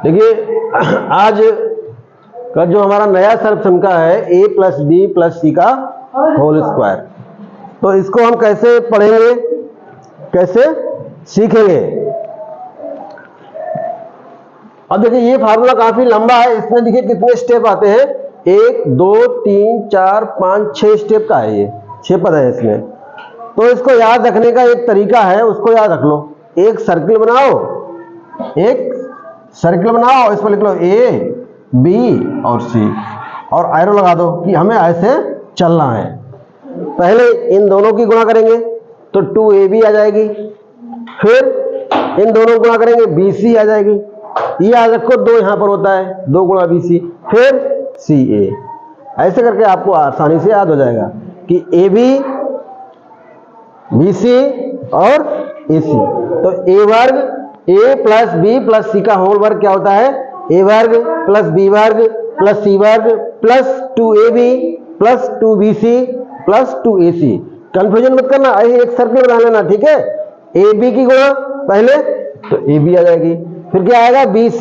देखिए आज का जो हमारा नया सर्वसंख्या है a plus b plus c का होल स्क्वायर, तो इसको हम कैसे पढ़ेंगे, कैसे सीखेंगे। अब देखिए ये फार्मूला काफी लंबा है, इसमें देखिए कितने स्टेप आते हैं, 1 2 3 4 5 6 स्टेप का है, ये 6 पद है इसमें। तो इसको याद रखने का एक तरीका है, उसको याद रख लो। एक सर्किल बनाओ, एक सर्किल बनाओ, इसमें लिख लो ए बी और सी और एरो लगा दो कि हमें ऐसे चलना है। पहले इन दोनों की गुणा करेंगे तो 2ab आ जाएगी, फिर इन दोनों गुणा करेंगे bc आ जाएगी। ये याद रखो 2 यहां पर होता है, 2 गुणा bc, फिर ca। ऐसे करके आपको आसानी से याद हो जाएगा कि ab bc और ac। तो a वर्ग a plus b plus c का होल वर्ग क्या होता है, a वर्ग प्लस बी वर्ग प्लस सी वर्ग plus 2ab plus 2bc plus 2ac। Confusion मत करना, एक सर्किल बना लेना, ठीक है। ab की गुणा पहले तो ab आ जाएगी, फिर क्या आएगा bc,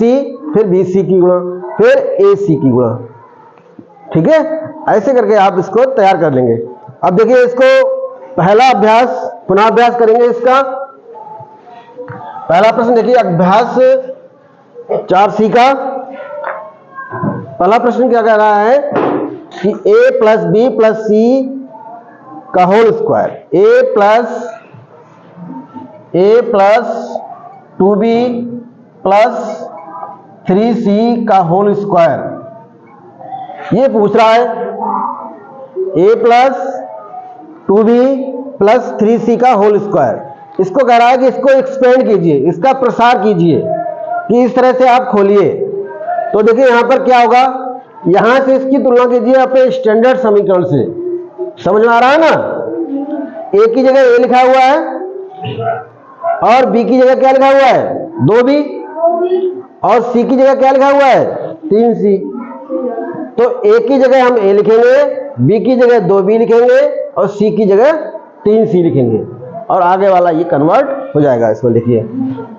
फिर bc की गुणा, फिर ac की गुणा, ठीक है। ऐसे करके आप इसको तैयार कर लेंगे। अब देखिए इसको पहला अभ्यास पुनः अभ्यास करेंगे। इसका पहला प्रश्न देखिए, अभ्यास 4c का पहला प्रश्न क्या कह रहा है कि a plus b plus c का whole square, a plus 2b plus 3c का होल स्क्वायर ये पूछ रहा है। a plus 2b plus 3c का होल स्क्वायर, इसको कह रहा है कि इसको एक्सपेंड कीजिए, इसका प्रसार कीजिए, कि इस तरह से आप खोलिए। तो देखिए यहां पर क्या होगा, यहां से इसकी तुलना कीजिए अपने स्टैंडर्ड समीकरण से। समझ में आ रहा है ना, a की जगह a लिखा हुआ है और b की जगह क्या लिखा हुआ है 2b, और c की जगह क्या लिखा हुआ है 3c। तो a की जगह हम a लिखेंगे, b की जगह 2b लिखेंगे और c की जगह 3c लिखेंगे, और आगे वाला ये कन्वर्ट हो जाएगा। इसमें देखिए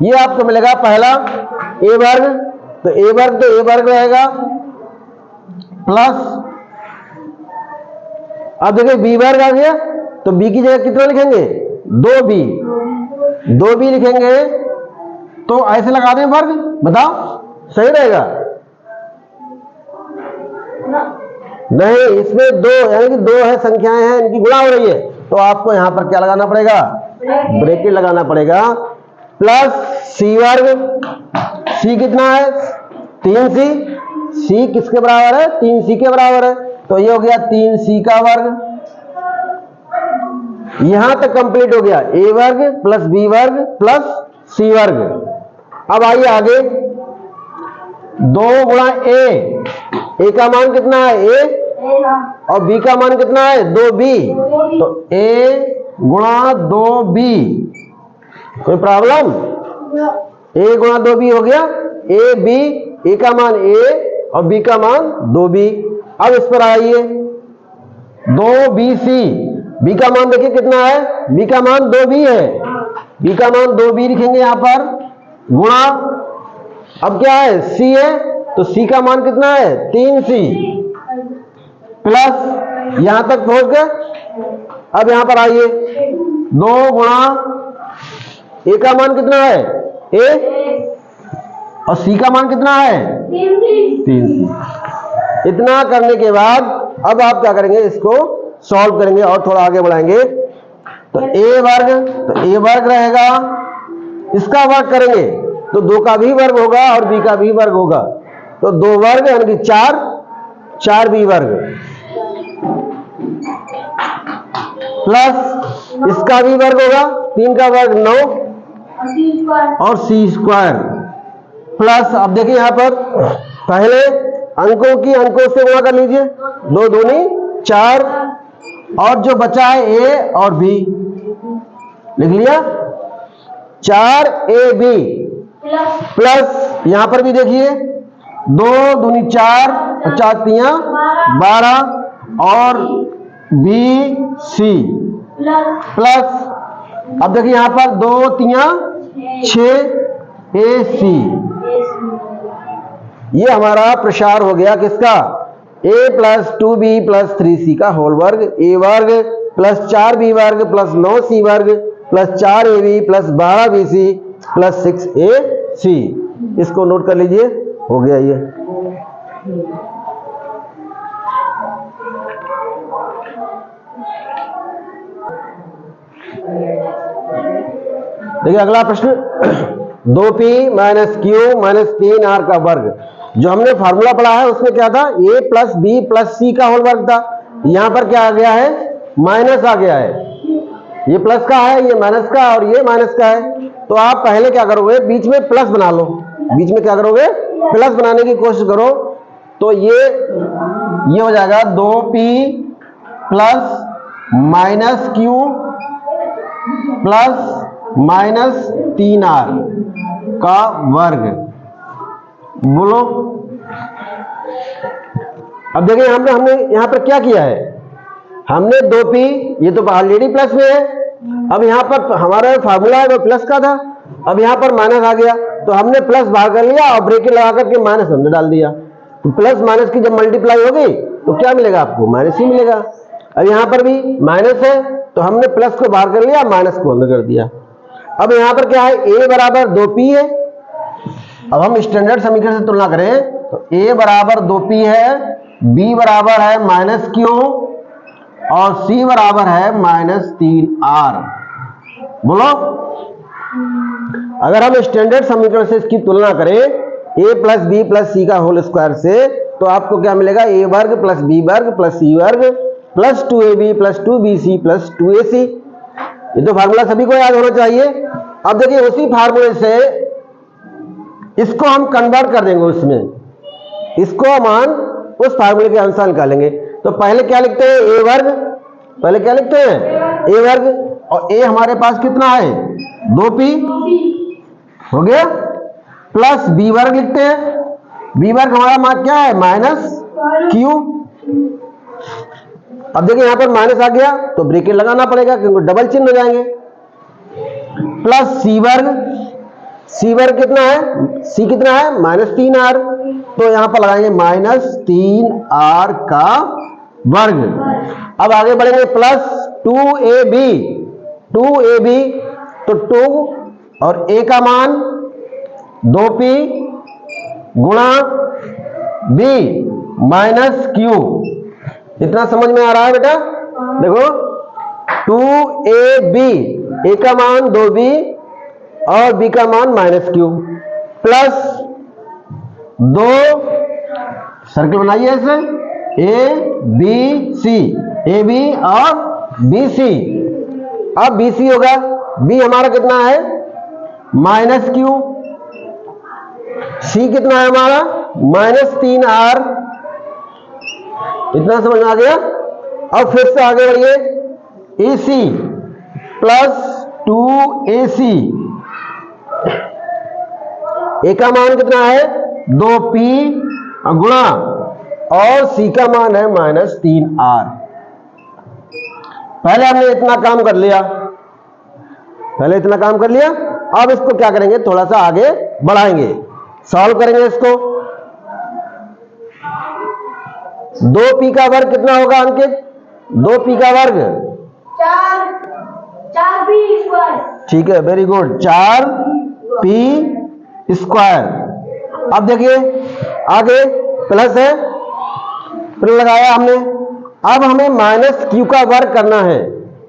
ये आपको मिलेगा पहला a वर्ग, तो a वर्ग रहेगा प्लस, अब देखिए b वर्ग आ गया, तो b की जगह कितना लिखेंगे 2b लिखेंगे। तो ऐसे लगा दें वर्ग, बताओ सही रहेगा? नहीं, इसमें 2 यानी कि 2 है, संख्याएं हैं, इनकी गुणा हो रही है, तो आपको यहां पर क्या लगाना पड़ेगा, ब्रैकेट लगाना पड़ेगा, प्लस c वर्ग, c कितना है 3c, c किसके बराबर है 3c के बराबर है, तो ये हो गया 3c का वर्ग। यहां तक कंप्लीट हो गया, a वर्ग प्लस b वर्ग प्लस c वर्ग। अब आइए आगे, 2 गुणा a का मान कितना है a, और b का मान कितना है 2b, तो a गुणा 2b, कोई प्रॉब्लम? a गुणा 2b हो गया, a का मान a और b का मान 2b। अब इस पर आइए 2bc, b का मान देखिए कितना है, b का मान 2b है, b का मान 2b लिखेंगे यहां पर, गुणा, अब क्या है c है, तो c का मान कितना है 3c, प्लस यहां तक पहुंच गए। अब यहां पर आइए 2 गुणा a का मान कितना है a, और c का मान कितना है 3c। इतना करने के बाद अब आप क्या करेंगे, इसको सॉल्व करेंगे और थोड़ा आगे बढ़ाएंगे। तो a वर्ग रहेगा, इसका वर्ग करेंगे तो 2 का भी वर्ग होगा और b का भी वर्ग होगा, तो 2 वर्ग यानी कि 4b वर्ग, प्लस इसका भी वर्ग होगा, 3 का वर्ग 9 और c स्क्वायर, प्लस अब देखिए यहां पर पहले अंकों की अंकों से गुणा कर लीजिए, 2 दूनी 4, और जो बचा है a और b लिख लिया, 4ab प्लस यहां पर भी देखिए 2 दूनी 4 और 4 तियां 12 और bc प्लस, अब देखिए यहां पर 2 तियां 6 ac, ये हमारा प्रसार हो गया किसका, a plus 2b plus 3c का होल वर्ग, a वर्ग प्लस 4b वर्ग प्लस 9c वर्ग plus 4ab plus 12bc plus 6ac। इसको नोट कर लीजिए, हो गया ये। देखिए अगला प्रश्न, 2p minus Q minus 3r का वर्ग। जो हमने फार्मूला पढ़ा है उसमें क्या था, a plus b plus c का होल वर्ग था। यहां पर क्या आ गया है, माइनस आ गया है। ये प्लस का है, ये माइनस का, और ये माइनस का है। तो आप पहले क्या करोगे, बीच में प्लस बना लो। बीच में क्या करोगे, प्लस बनाने की कोशिश करो। तो ये हो जाएगा 2p plus minus Q plus minus 3r का वर्ग। बोलो। अब देखिए हमने यहां पर क्या किया है, हमने 2p, ये तो ऑलरेडी प्लस में है। अब यहां पर हमारा फार्मूला है वो प्लस का था, अब यहां पर माइनस आ गया तो हमने प्लस बाहर कर लिया और ब्रैकेट लगा करके माइनस अंदर डाल दिया। तो प्लस माइनस की जब मल्टीप्लाई होगी तो क्या मिलेगा आपको, माइनस ही मिलेगा। अब यहां पर भी माइनस है तो हमने प्लस को बाहर कर लिया, माइनस को अंदर कर दिया। अब यहां पर क्या है, a बराबर 2p है। अब हम स्टैंडर्ड समीकरण से तुलना करें तो a बराबर 2p है, b बराबर है माइनस क्यू और c बराबर है माइनस 3r। बोलो। अगर हम स्टैंडर्ड समीकरण से इसकी तुलना करें a plus b plus c का होल स्क्वायर से, तो आपको क्या मिलेगा, a वर्ग प्लस b वर्ग प्लस c वर्ग plus 2ab plus 2bc plus 2ac। ये तो फार्मूला सभी को याद होना चाहिए। अब देखिए उसी फार्मूले से इसको हम कन्वर्ट कर देंगे उसमें, इसको मान उस फार्मूले के अनुसार निकालेंगे। तो पहले क्या लिखते हैं, a वर्ग, पहले क्या लिखते हैं, a वर्ग, और a हमारे पास कितना है, 2p हो गया, प्लस b वर्ग लिखते हैं, b वर्ग हमारा मान क्या है, माइनस q। अब देखिए यहां पर माइनस आ गया तो ब्रैकेट लगाना पड़ेगा क्योंकि डबल चिन्ह हो जाएंगे, प्लस c वर्ग, c वर्ग कितना है, c कितना है, माइनस 3r। तो यहां पर लगाएंगे माइनस 3r का वर्ग। अब आगे बढ़ेंगे, प्लस 2ab, 2ab तो 2 और a का मान 2p गुणा b माइनस q। इतना समझ में आ रहा है बेटा। देखो 2ab, a का मान 2b और b का मान माइनस क्यू, प्लस 2 सर्कल बनाइए ऐसे, a b c, a b और b c। अब b c होगा, b हमारा कितना है, माइनस क्यू, c कितना है हमारा, माइनस 3r। इतना समझ में आ गया। अब फिर से आगे बढ़िए, ac प्लस 2ac, a का मान कितना है, 2p गुणा और c का मान है माइनस 3r। पहले हमने इतना काम कर लिया, पहले इतना काम कर लिया। अब इसको क्या करेंगे, थोड़ा सा आगे बढ़ाएंगे, सॉल्व करेंगे इसको। 2p का वर्ग कितना होगा अंकित, 2p का वर्ग 4p स्क्वायर। ठीक है, वेरी गुड, 4p स्क्वायर। अब देखिए आगे प्लस है, प्लस लगाया हमने। अब हमें माइनस क्यू का वर्ग करना है,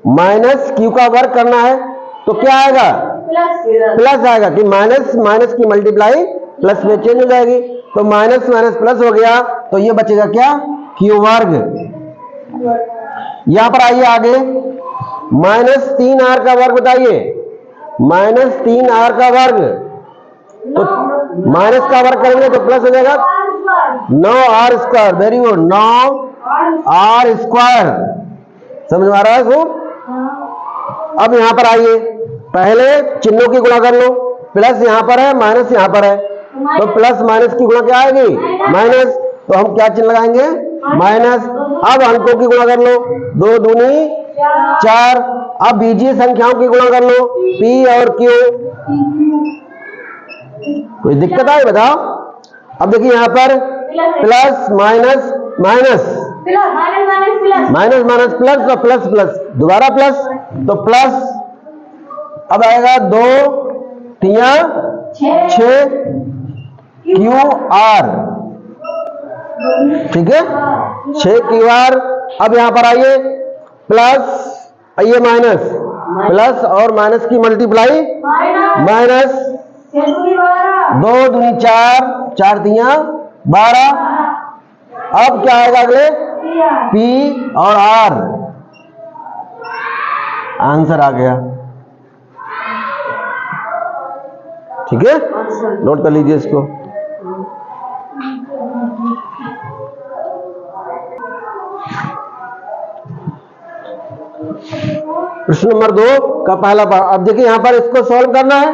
माइनस क्यू का वर्ग करना है तो क्या आएगा, प्लस आएगा कि माइनस माइनस की मल्टीप्लाई प्लस में चेंज हो जाएगी। तो माइनस माइनस प्लस हो गया तो ये बचेगा क्या, क्यू वर्ग। यहां पर आइए आगे, माइनस 3r का वर्ग बताइए, माइनस 3r का वर्ग, तो माइनस का वर्ग करेंगे तो प्लस हो जाएगा 9r square. Very good, 9r square. समझ में आ रहा है इसको। अब यहां पर आइए, पहले चिन्हों की गुणा कर लो, प्लस यहां पर है माइनस यहां पर है, तो प्लस माइनस की गुणा क्या आएगी, माइनस। तो हम क्या चिन्ह लगाएंगे, माइनस। अब अंकों की गुणा कर लो, 2 दूनी 4। अब बीजीय संख्याओं की गुणा कर लो, p और q। कोई दिक्कत आई बताओ। अब देखिए यहां पर plus minus minus minus minus plus और प्लस प्लस दोबारा प्लस, तो प्लस अब आएगा 2 तिया 6 क्यू आर, ठीक है 6 क्यू आर। अब यहां पर आइए प्लस, आइए माइनस, प्लस और माइनस की मल्टीप्लाई माइनस 2 दूनी 4, 4 तिया 12। अब क्या आएगा अगले पी और आर, आंसर आ गया, ठीक है नोट कर लीजिए इसको। प्रश्न नंबर 2 का पहला पार्ट। अब देखिए यहां पर इसको सॉल्व करना है,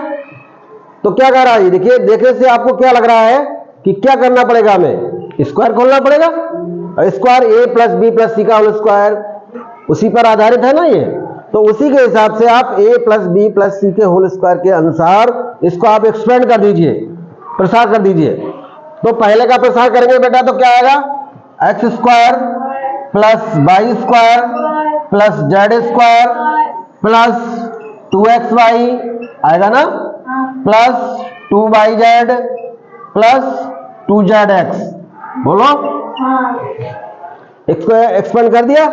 तो क्या कर रहा है देखिए, देखने से आपको क्या लग रहा है कि क्या करना पड़ेगा, हमें स्क्वायर खोलना पड़ेगा। स्क्वायर ए प्लस बी प्लस सी का होल स्क्वायर उसी पर आधारित है ना ये, तो उसी के हिसाब से आप ए प्लस बी प्लस सी के होल स्क्वायर के अनुसार इसको आप एक्सपेंड कर दीजिए, प्रसार कर दीजिए। तो पहले का प्रसार करेंगे बेटा तो क्या आएगा, x square plus y square plus z square plus 2xy आएगा ना, प्लस 2yz प्लस 2zx, बोलो इसको एक्सपेंड कर दिया।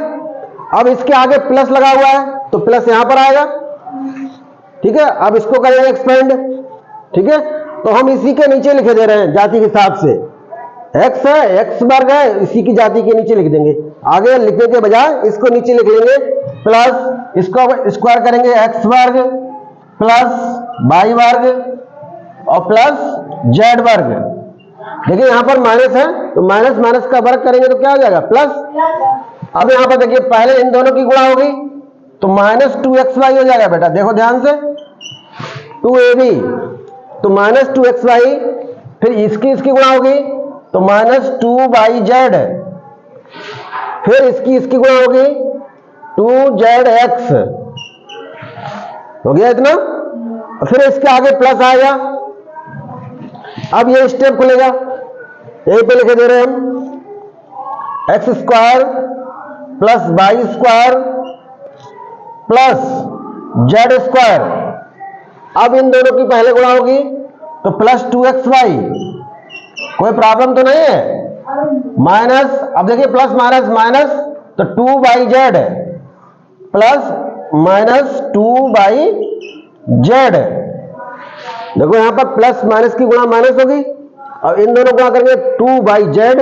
अब इसके आगे प्लस लगा हुआ है तो प्लस यहां पर आएगा, ठीक है। अब इसको करेंगे एक्सपेंड, ठीक है, तो हम इसी के नीचे लिखे दे रहे हैं जाति के हिसाब से, एक्स है एक्स वर्ग है, इसी की जाति के नीचे लिख देंगे, आगे लिखने के बजाय इसको नीचे लिख लेंगे, प्लस इसको स्क्वायर करेंगे एक्स वर्ग प्लस वाई वर्ग और प्लस जेड वर्ग। देखिए यहां पर माइनस है तो माइनस माइनस का वर्ग करेंगे तो क्या हो जाएगा प्लस। अब यहां पर देखिए पहले इन दोनों की गुणा होगी तो माइनस 2xy हो जाएगा बेटा, देखो ध्यान से 2ab तो माइनस 2xy, फिर इसकी गुणा होगी तो माइनस 2yz, फिर इसकी गुणा होगी 2zx, हो गया इतना। फिर इसके आगे प्लस आएगा। अब ये स्टेप खुलेगा, यहीं पे लिखे दे रहे हैं हम, x square plus y square plus z square. अब इन दोनों की पहले गुणा होगी तो प्लस 2xy, कोई प्रॉब्लम तो नहीं है, माइनस, अब देखिए प्लस माइनस माइनस तो 2yz प्लस माइनस 2yz, देखो यहां पर प्लस माइनस की गुणा माइनस होगी, अब इन दोनों गुणा करेंगे 2yz।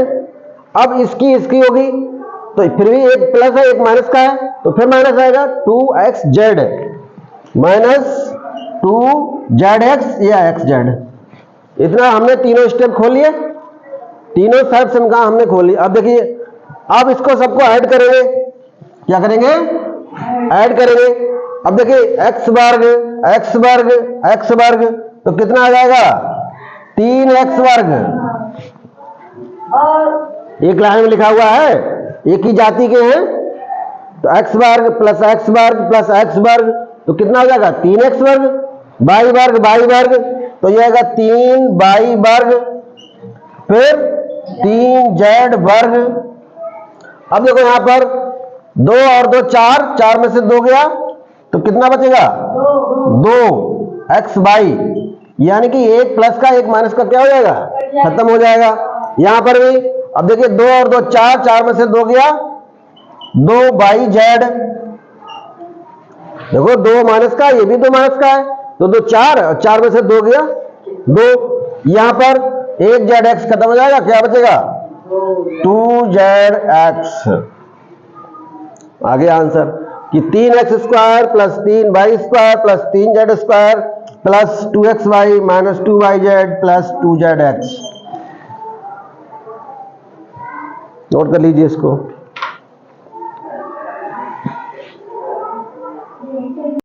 अब इसकी होगी तो फिर भी एक प्लस है एक माइनस का है तो फिर माइनस आएगा 2xz माइनस 2zx या xz। इतना हमने तीनों स्टेप खोल लिए, तीनों साइड का हमने खोल लिया। अब देखिए अब इसको सबको ऐड करेंगे, क्या करेंगे ऐड करेंगे। अब देखिए एक्स वर्ग एक्स वर्ग एक्स वर्ग तो कितना आ जाएगा 3x वर्ग, एक लाइन में लिखा हुआ है, एक ही जाति के हैं तो x वर्ग प्लस एक्स वर्ग तो कितना हो जाएगा 3x वर्ग, वाई वर्ग तो यह आएगा 3y वर्ग, फिर 3z वर्ग। अब देखो यहां पर 2 और 2 4, 4 में से 2 गया तो कितना बचेगा 2xy, यानी कि एक प्लस का एक माइनस का क्या हो जाएगा खत्म हो जाएगा। यहां पर भी अब देखिए 2 और 2 4, 4 में से 2 गया 2yz, देखो 2 माइनस का ये भी 2 माइनस का है तो 2 4 और 4 में से 2 गया 2, यहां पर एक zx खत्म हो जाएगा, क्या बचेगा 2zx। आगे आंसर कि 3x square plus 3y square plus 3z square plus 2xy minus 2yz plus 2zx। Note कर लीजिए इसको।